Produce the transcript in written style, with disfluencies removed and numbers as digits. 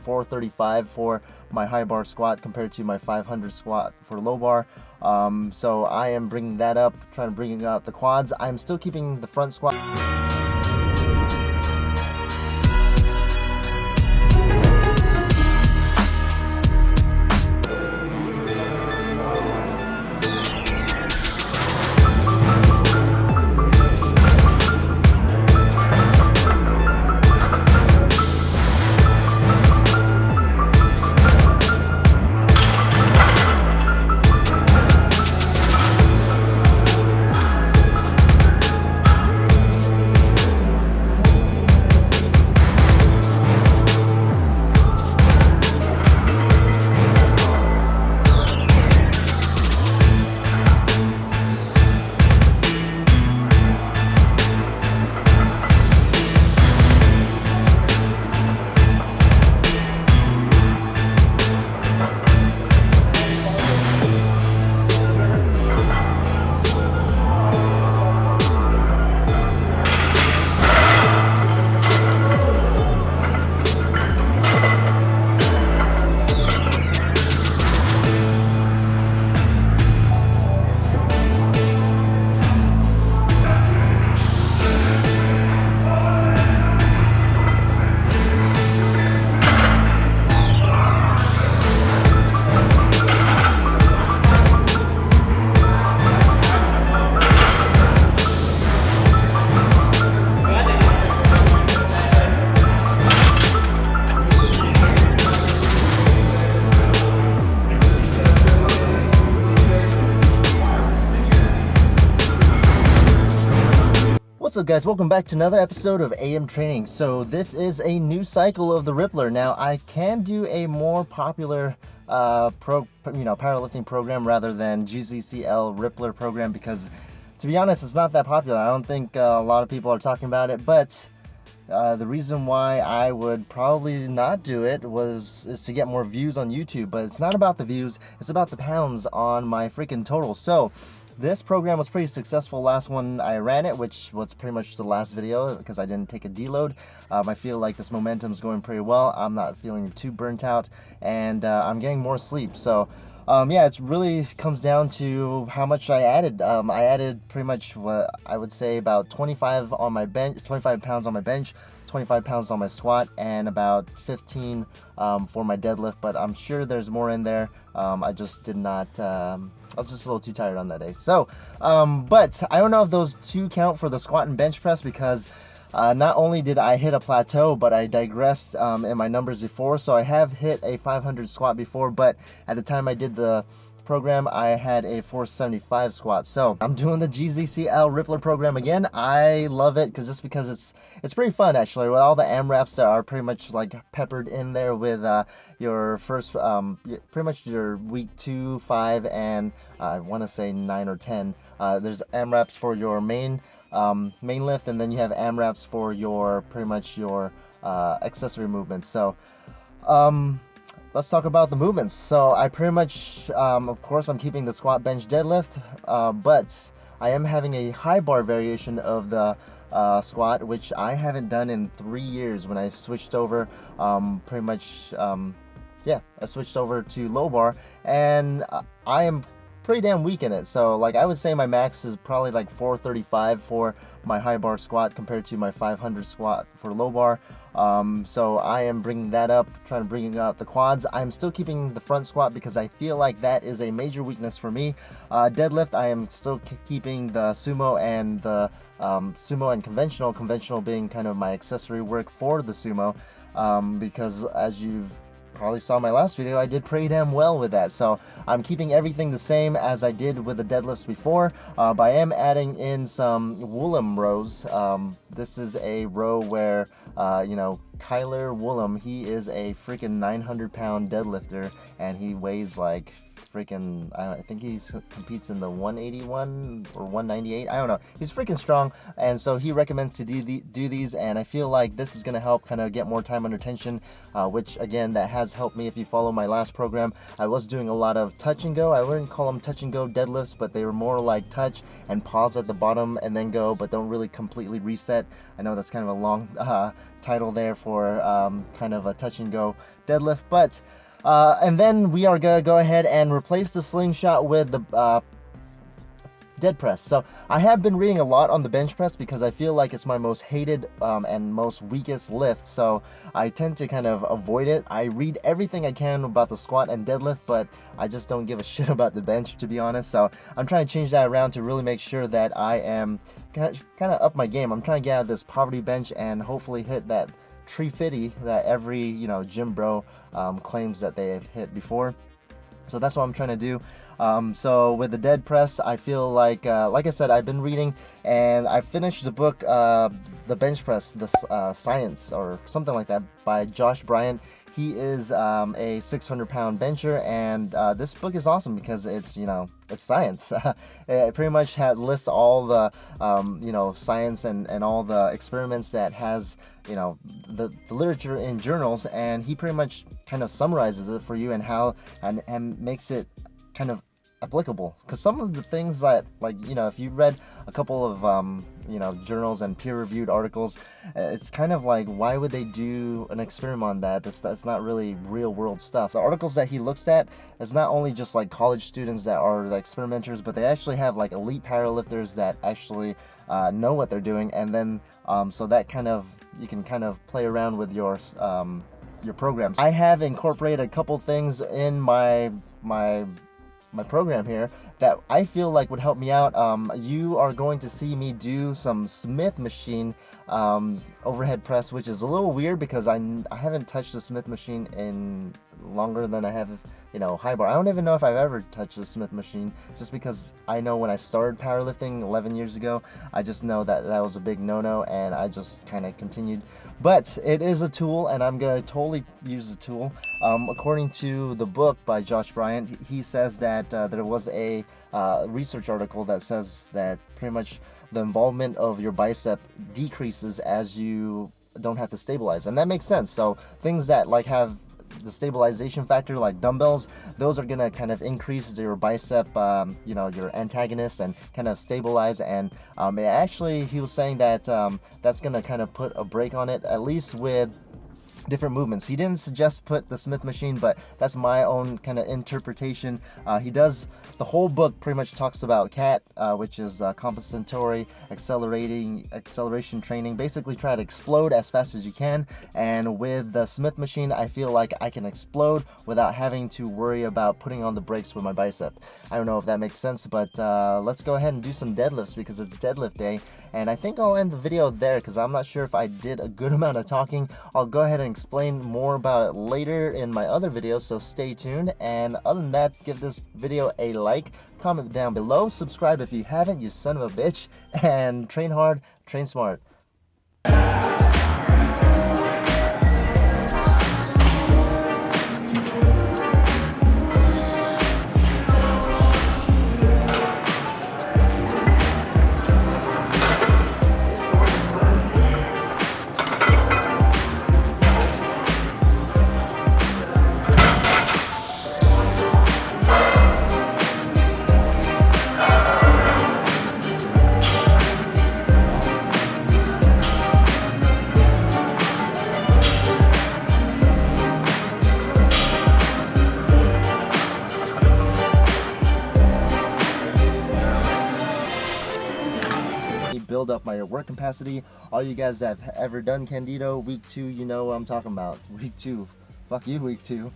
435 for my high bar squat compared to my 500 squat for low bar. So I am bringing that up, trying to bring up the quads. I'm still keeping the front squat. What's up, guys? Welcome back to another episode of AM Training. So this is a new cycle of the Rippler. Now I can do a more popular powerlifting program rather than GZCL Rippler program because, to be honest, it's not that popular. I don't think a lot of people are talking about it, but the reason why I would probably not do it is to get more views on YouTube. But it's not about the views, it's about the pounds on my freaking total. So this program was pretty successful. Last one I ran it, which was pretty much the last video because I didn't take a deload. I feel like this momentum is going pretty well. I'm not feeling too burnt out, and I'm getting more sleep. So yeah, it really comes down to how much I added. I added pretty much what I would say about 25 on my bench, 25 pounds on my bench, 25 pounds on my squat, and about 15 for my deadlift, but I'm sure there's more in there. I just did not, I was just a little too tired on that day. So, but I don't know if those two count for the squat and bench press because not only did I hit a plateau, but I digressed in my numbers before. So I have hit a 500 squat before, but at the time I did the program, I had a 475 squat. So I'm doing the GZCL Rippler program again. I love it just because it's pretty fun actually, with all the AMRAPs that are pretty much like peppered in there with your first pretty much your week 2, 5, and I want to say 9 or 10. There's AMRAPs for your main lift, and then you have AMRAPs for your pretty much your accessory movements. So let's talk about the movements. So I pretty much, of course, I'm keeping the squat, bench, deadlift, but I am having a high bar variation of the squat, which I haven't done in 3 years when I switched over, pretty much, yeah, I switched over to low bar, and I am pretty damn weak in it. So like I would say my max is probably like 435 for my high bar squat compared to my 500 squat for low bar. So I am bringing that up, trying to bring up the quads. I'm still keeping the front squat because I feel like that is a major weakness for me. Deadlift, I am still keeping the sumo and the sumo and conventional being kind of my accessory work for the sumo, because as you've probably saw my last video, I did pretty damn well with that. So I'm keeping everything the same as I did with the deadlifts before, but I am adding in some Woolham rows. This is a row where you know, Kyler Woolham, he is a freaking 900-pound deadlifter, and he weighs like freaking, I think he competes in the 181 or 198, I don't know. He's freaking strong, and so he recommends to do these, and I feel like this is going to help kind of get more time under tension, which again, that has helped me. If you follow my last program, I was doing a lot of touch and go. I wouldn't call them touch and go deadlifts, but they were more like touch and pause at the bottom and then go, but don't really completely reset. I know that's kind of a long title there for kind of a touch and go deadlift. But and then we are gonna go ahead and replace the slingshot with the dead press. So I have been reading a lot on the bench press because I feel like it's my most hated and most weakest lift, so I tend to kind of avoid it. I read everything I can about the squat and deadlift, but I just don't give a shit about the bench, to be honest. So I'm trying to change that around to really make sure that I am kind of up my game. I'm trying to get out of this poverty bench and hopefully hit that 350 that every, you know, gym bro claims that they have hit before. So that's what I'm trying to do. So with the dead press, I feel like I said, I've been reading and I finished the book, The Bench Press, the Science or something like that by Josh Bryant. He is a 600-pound bencher, and this book is awesome because it's, you know, it's science. It pretty much lists all the, you know, science and all the experiments that has, you know, the literature in journals, and he pretty much kind of summarizes it for you and how and makes it kind of applicable. Because some of the things that, like, you know, if you read a couple of you know, journals and peer-reviewed articles, it's kind of like, why would they do an experiment on that? That's not really real-world stuff. The articles that he looks at is not only just like college students that are like experimenters, but they actually have like elite powerlifters that actually know what they're doing, and then so that kind of, you can kind of play around with your programs. I have incorporated a couple things in my program here that I feel like would help me out. You are going to see me do some Smith machine overhead press, which is a little weird because I haven't touched the Smith machine in longer than I have, you know, high bar. I don't even know if I've ever touched the Smith machine, just because I know when I started powerlifting 11 years ago, I just know that that was a big no-no, and I just kind of continued. But it is a tool, and I'm gonna totally use the tool. According to the book by Josh Bryant, he says that there was a research article that says that pretty much the involvement of your bicep decreases as you don't have to stabilize, and that makes sense. So things that like have the stabilization factor, like dumbbells, those are gonna kind of increase your bicep, you know, your antagonist, and kind of stabilize. And actually, he was saying that that's gonna kind of put a brake on it, at least with different movements. He didn't suggest put the Smith machine, but that's my own kind of interpretation. He does, the whole book pretty much talks about CAT, which is compensatory acceleration training. Basically try to explode as fast as you can, and with the Smith machine, I feel like I can explode without having to worry about putting on the brakes with my bicep. I don't know if that makes sense, but let's go ahead and do some deadlifts because it's deadlift day. And I think I'll end the video there because I'm not sure if I did a good amount of talking. I'll go ahead and explain more about it later in my other videos, so stay tuned. And other than that, give this video a like, comment down below, subscribe if you haven't, you son of a bitch, and train hard, train smart. Build up my work capacity. All you guys that have ever done Candido week 2, you know what I'm talking about. Week 2, fuck you, week 2.